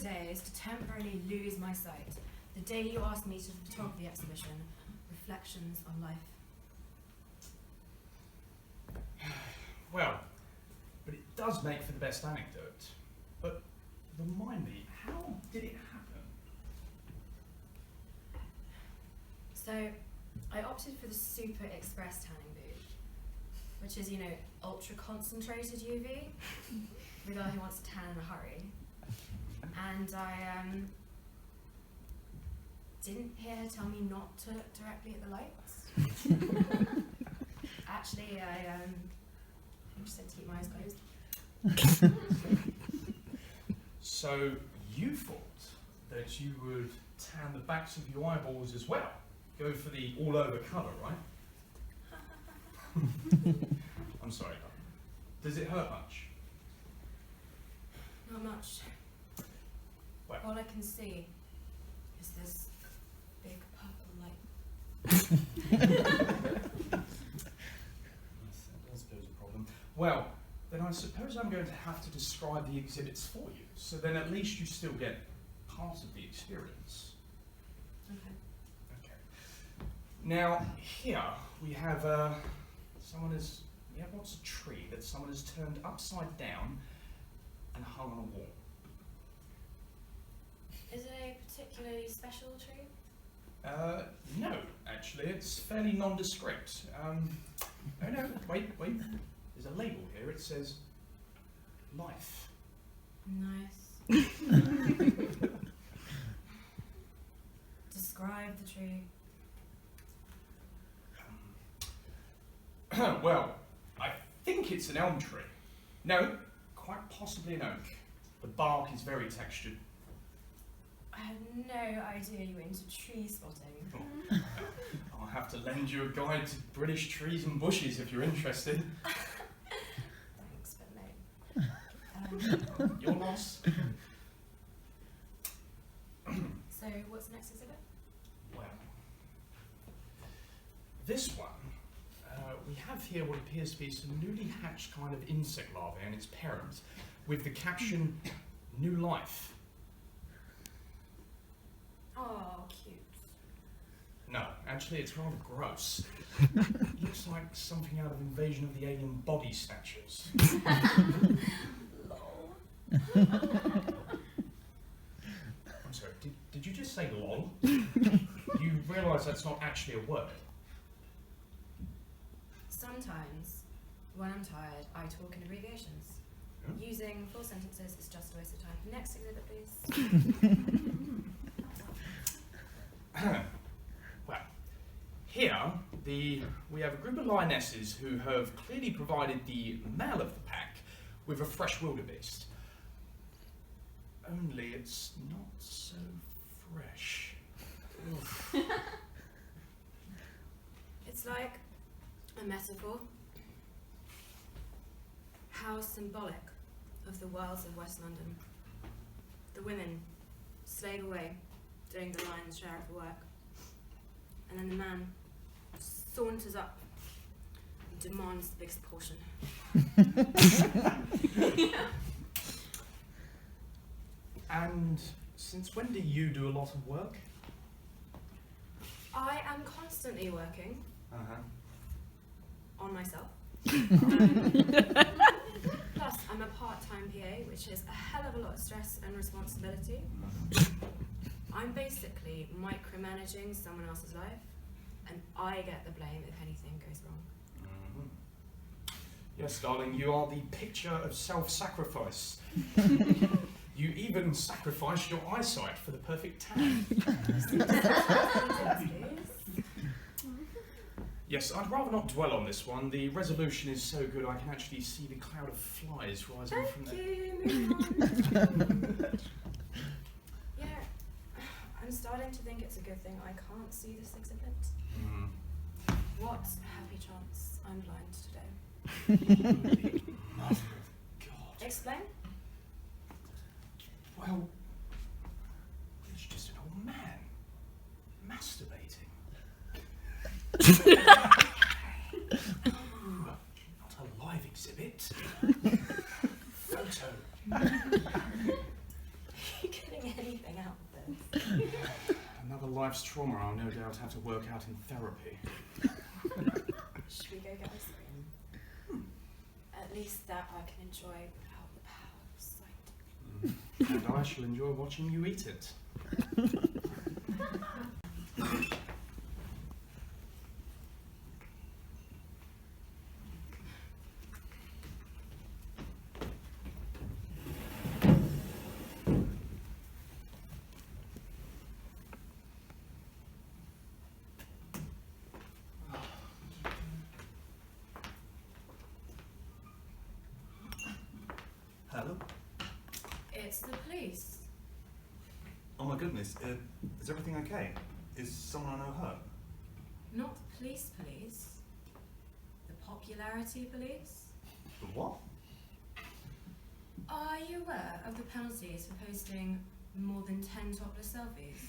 days to temporarily lose my sight. The day you asked me to photograph the exhibition, Reflections on Life. Well, but it does make for the best anecdote. But remind me, how did it happen? So, I opted for the Super Express tanning booth, which is, ultra concentrated UV, for the guy who wants to tan in a hurry. And I didn't hear her tell me not to look directly at the lights. Actually, I just said to keep my eyes closed. So you thought that you would tan the backs of your eyeballs as well? Go for the all-over colour, right? I'm sorry. Does it hurt much? Not much. Well. All I can see is this big purple light. That does pose a problem. Well, then I suppose I'm going to have to describe the exhibits for you, so then at least you still get part of the experience. Okay. Now, here we have what's a tree that someone has turned upside down and hung on a wall. Is it a particularly special tree? No, actually, it's fairly nondescript. No, wait. There's a label here, it says, life. Nice. Describe the tree. Well, I think it's an elm tree. No, quite possibly an oak. The bark is very textured. I had no idea you were into tree spotting. Oh. I'll have to lend you a guide to British trees and bushes if you're interested. Thanks, but no. Your loss. So, what's the next exhibit? Well, this one, we have here what appears to be some newly hatched kind of insect larvae and its parent, with the caption, "New Life." Oh, cute. No, actually it's rather gross. Looks like something out of Invasion of the Alien Body Snatchers. Lol. I'm sorry, did you just say lol? You realise that's not actually a word? Sometimes, when I'm tired, I talk in abbreviations. Hmm? Using full sentences is just a waste of time. Next exhibit, please. Well, here we have a group of lionesses who have clearly provided the male of the pack with a fresh wildebeest. Only it's not so fresh. It's like a metaphor. How symbolic of the wilds of West London. The women slave away, doing the lion's share of the work. And then the man saunters up and demands the biggest portion. And since when do you do a lot of work? I am constantly working on myself. Plus, I'm a part-time PA, which is a hell of a lot of stress and responsibility. I'm basically micromanaging someone else's life, and I get the blame if anything goes wrong. Yes, darling, you are the picture of self-sacrifice. You even sacrificed your eyesight for the perfect tan. Yes, I'd rather not dwell on this one. The resolution is so good I can actually see the cloud of flies rising from there. Yeah, I'm starting to think it's a good thing I can't see this exhibit. What happy chance I'm blind today. Mother of God. Explain? Well, it's just an old man masturbating. Not a live exhibit. Photo. Are you kidding getting anything out of this. Another life's trauma I'll no doubt have to work out in therapy. Should we go get ice cream? At least that I can enjoy without the power of sight. And I shall enjoy watching you eat it. Hello? It's the police. Oh my goodness, is everything okay? Is someone I know hurt? Not the police. The popularity police. The what? Are you aware of the penalties for posting more than 10 topless selfies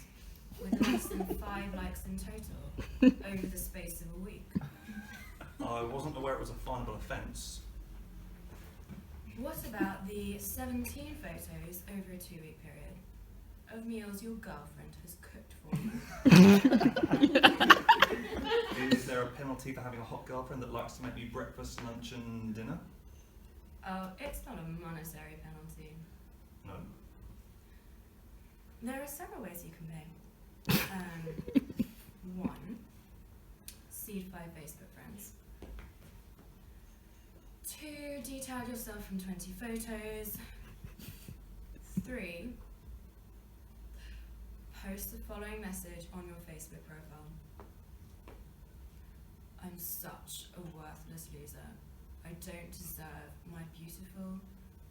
with less than 5 likes in total over the space of a week? I wasn't aware it was a finable offence. What about the 17 photos over a 2-week period of meals your girlfriend has cooked for you? Is there a penalty for having a hot girlfriend that likes to make you breakfast, lunch and dinner? Oh, it's not a monetary penalty. No. There are several ways you can pay. 1, seed 5 Facebook friends. 2, detail yourself from 20 photos. 3, post the following message on your Facebook profile. I'm such a worthless loser. I don't deserve my beautiful,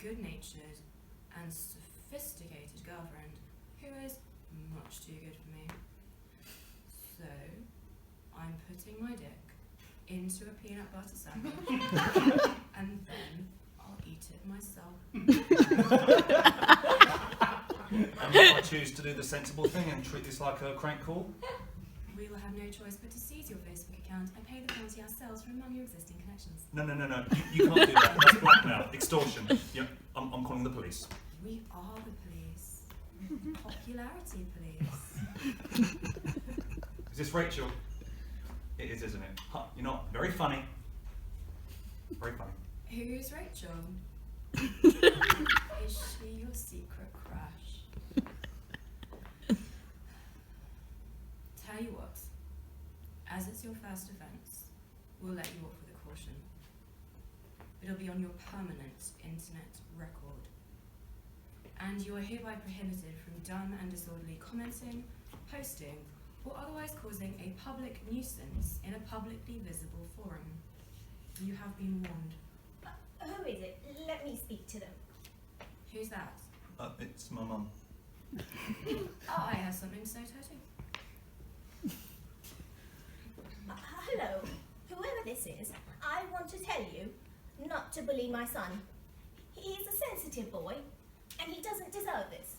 good-natured and sophisticated girlfriend who is much too good for me. So, I'm putting my dick into a peanut butter sandwich and then I'll eat it myself. And if I choose to do the sensible thing and treat this like a crank call? We will have no choice but to seize your Facebook account and pay the penalty ourselves from among your existing connections. No. You can't do that. That's blackmail. Extortion. Yep, I'm calling the police. We are the police. Popularity police. Is this Rachel? It is, isn't it? Huh, you're not very funny. Very funny. Who's Rachel? Is she your secret crush? Tell you what, as it's your first offence, we'll let you off with a caution. It'll be on your permanent internet record. And you are hereby prohibited from dumb and disorderly commenting, posting, or otherwise causing a public nuisance in a publicly visible forum. You have been warned. Who is it? Let me speak to them. Who's that? It's my mum. Oh, I have something to say to her too. Hello, whoever this is, I want to tell you not to bully my son. He's a sensitive boy, and he doesn't deserve this.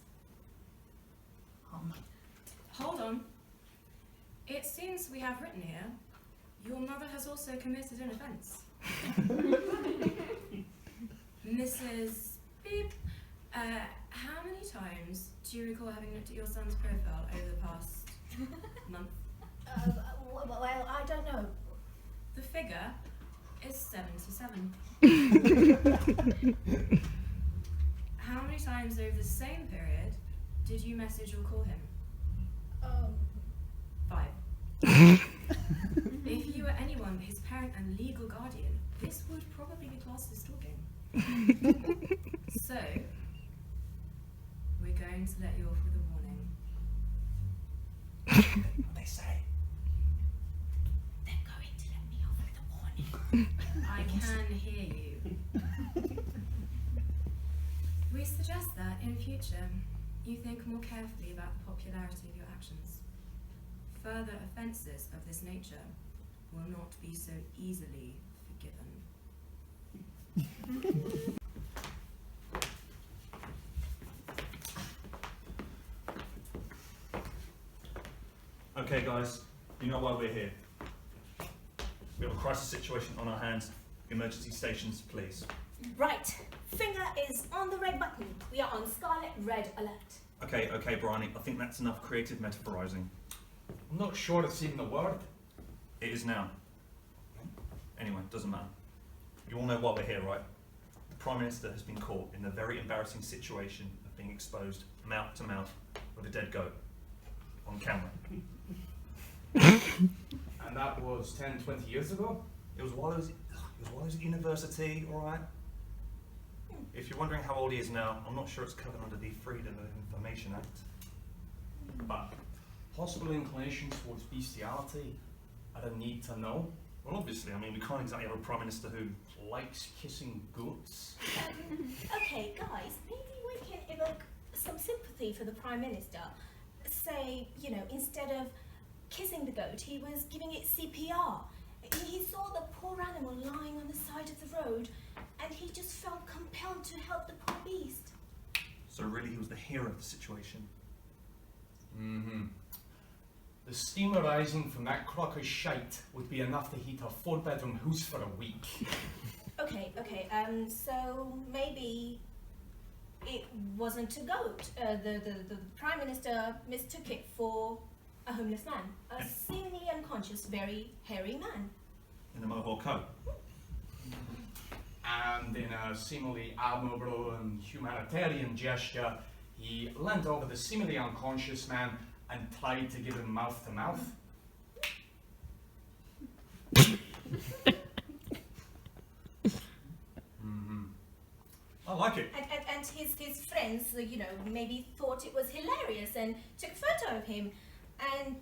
Hold on. It seems we have written here, your mother has also committed an offence. Mrs. Beep, how many times do you recall having looked at your son's profile over the past month? Well, I don't know. The figure is 77. How many times over the same period did you message or call him? 5. If you were anyone but his parent and legal guardian, this would probably be classed as stalking. So, we're going to let you off with a warning. What they say? They're going to let me off with a warning. I can hear you. We suggest that, in future, you think more carefully about the popularity of your actions. Further offences of this nature will not be so easily forgiven. Okay guys, you know why we're here. We have a crisis situation on our hands. Emergency stations, please. Right, finger is on the red button. We are on scarlet red alert. Okay, Bryony, I think that's enough creative metaphorizing. I'm not sure it's even a word. It is now. Anyway, doesn't matter. You all know why we're here, right? The Prime Minister has been caught in the very embarrassing situation of being exposed mouth to mouth with a dead goat on camera. And that was 10, 20 years ago? It was while I was at university, alright? If you're wondering how old he is now, I'm not sure it's covered under the Freedom of Information Act. But possible inclination towards bestiality? I don't need to know. Well, obviously, I mean, we can't exactly have a Prime Minister who... Likes kissing goats? Okay, guys, maybe we can evoke some sympathy for the Prime Minister. Say, you know, instead of kissing the goat, he was giving it CPR. He saw the poor animal lying on the side of the road, and he just felt compelled to help the poor beast. So really, he was the hero of the situation. Mm-hmm. The steam arising from that crock of shite would be enough to heat a 4-bedroom house for a week. Okay, so maybe it wasn't a goat. The Prime Minister mistook it for a homeless man. A seemingly unconscious, very hairy man. In a mohawk coat. And in a seemingly admirable and humanitarian gesture, he leant over the seemingly unconscious man and tried to give him mouth to mouth. I like it. And his friends, you know, maybe thought it was hilarious and took a photo of him, and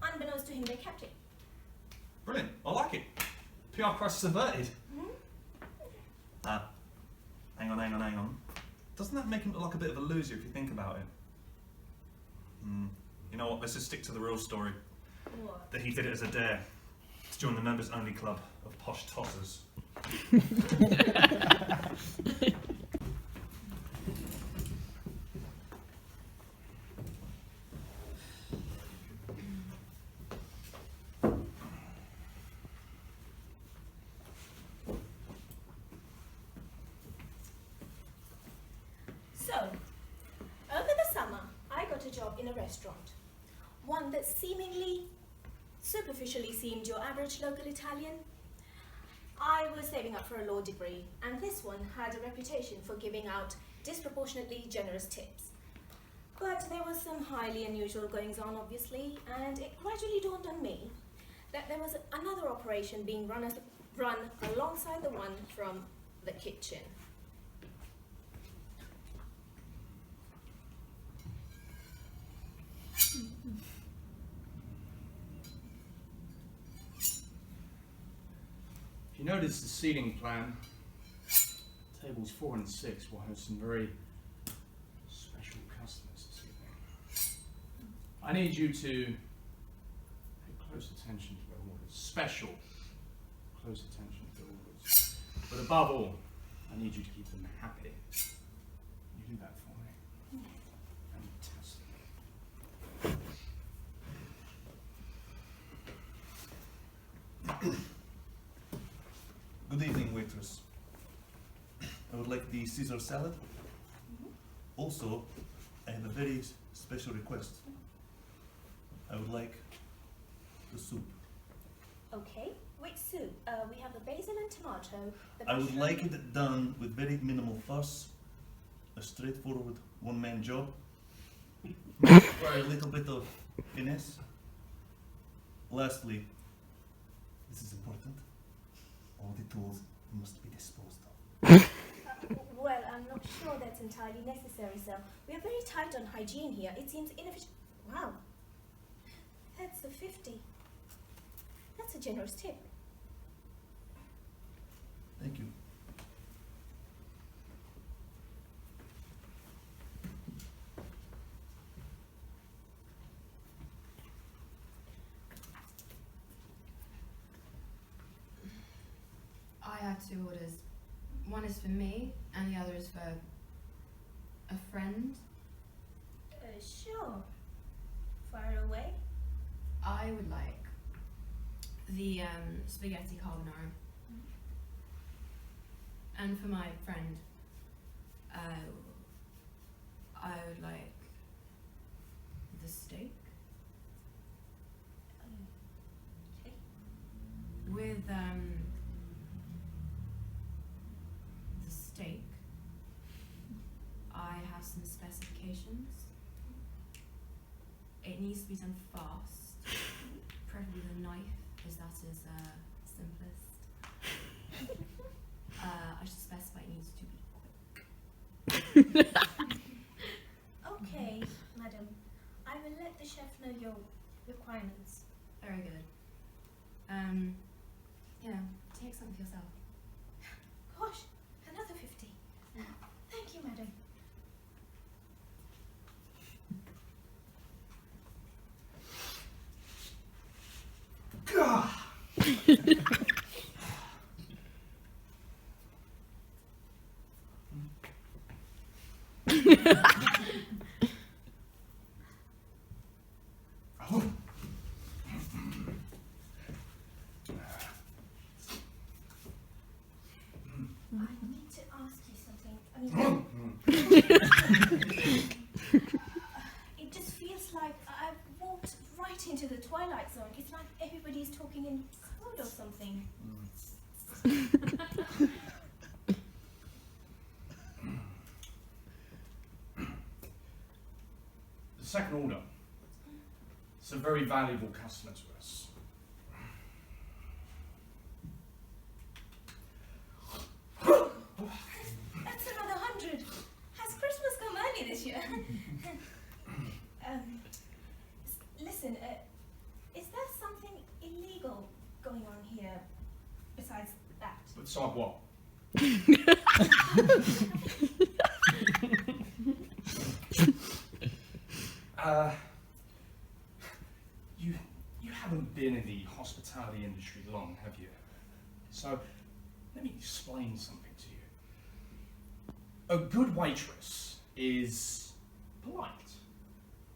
unbeknownst to him, they kept it. Brilliant. I like it. PR crisis averted. Hang on. Doesn't that make him look like a bit of a loser if you think about it? You know what, let's just stick to the real story. What? That he did it as a dare to join the members-only club of posh tossers. So, over the summer, I got a job in a restaurant. One that superficially seemed your average local Italian. I was saving up for a law degree, and this one had a reputation for giving out disproportionately generous tips. But there was some highly unusual goings on, obviously, and it gradually dawned on me that there was another operation being run alongside the one from the kitchen. If you notice the seating plan, tables 4 and 6 will have some very special customers this evening. I need you to pay close attention to their orders. Special close attention to their orders. But above all, I need you to keep them happy. You do that for me? Fantastic. Good evening, waitress. I would like the Caesar salad. Also, I have a very special request. I would like the soup. Okay, which soup? We have the basil and tomato. I would like it done with very minimal fuss, a straightforward one-man job, for a little bit of finesse. Lastly, this is important, all the tools must be disposed of. Well, I'm not sure that's entirely necessary, sir. We are very tight on hygiene here. It seems inefficient. Wow, that's a 50. That's a generous tip. Thank you. I have 2 orders. One is for me, and the other is for a friend. Sure. Fire away. I would like the spaghetti carbonara. And for my friend, I would like the steak Okay. with the steak. I have some specifications. It needs to be done fast, preferably with a knife, as that is simplest. I should specify it needs to be quick. Okay, madam. I will let the chef know your requirements. Very good. Take some for yourself. Gosh, another 50. Thank you, madam. Gah! Oh. I need to ask you something. It just feels like I've walked right into the twilight zone. It's like everybody's talking in code or something. The second order. It's a very valuable customer to us. That's another 100. Has Christmas come early this year? Listen, is there something illegal going on here besides that? Beside what? You haven't been in the hospitality industry long, have you? So, let me explain something to you. A good waitress is polite,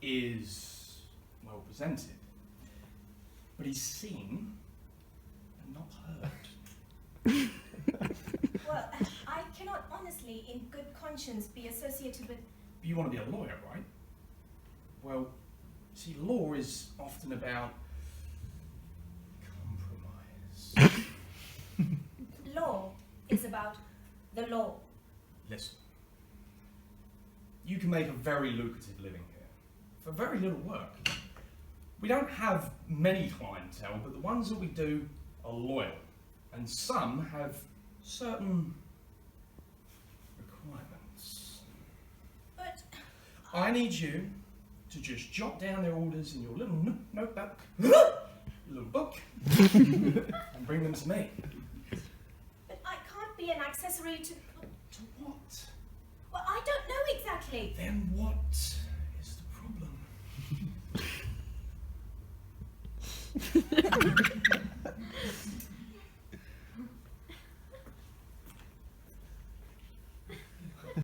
is well presented, but is seen and not heard. Well, I cannot honestly, in good conscience, be associated with... You want to be a lawyer, right? Well, see, law is often about compromise. Law is about the law. Listen, you can make a very lucrative living here for very little work. We don't have many clientele, but the ones that we do are loyal, and some have certain requirements. But I need you to just jot down their orders in your little notebook, little book, and bring them to me. But I can't be an accessory to... To what? Well, I don't know exactly. Then what is the problem?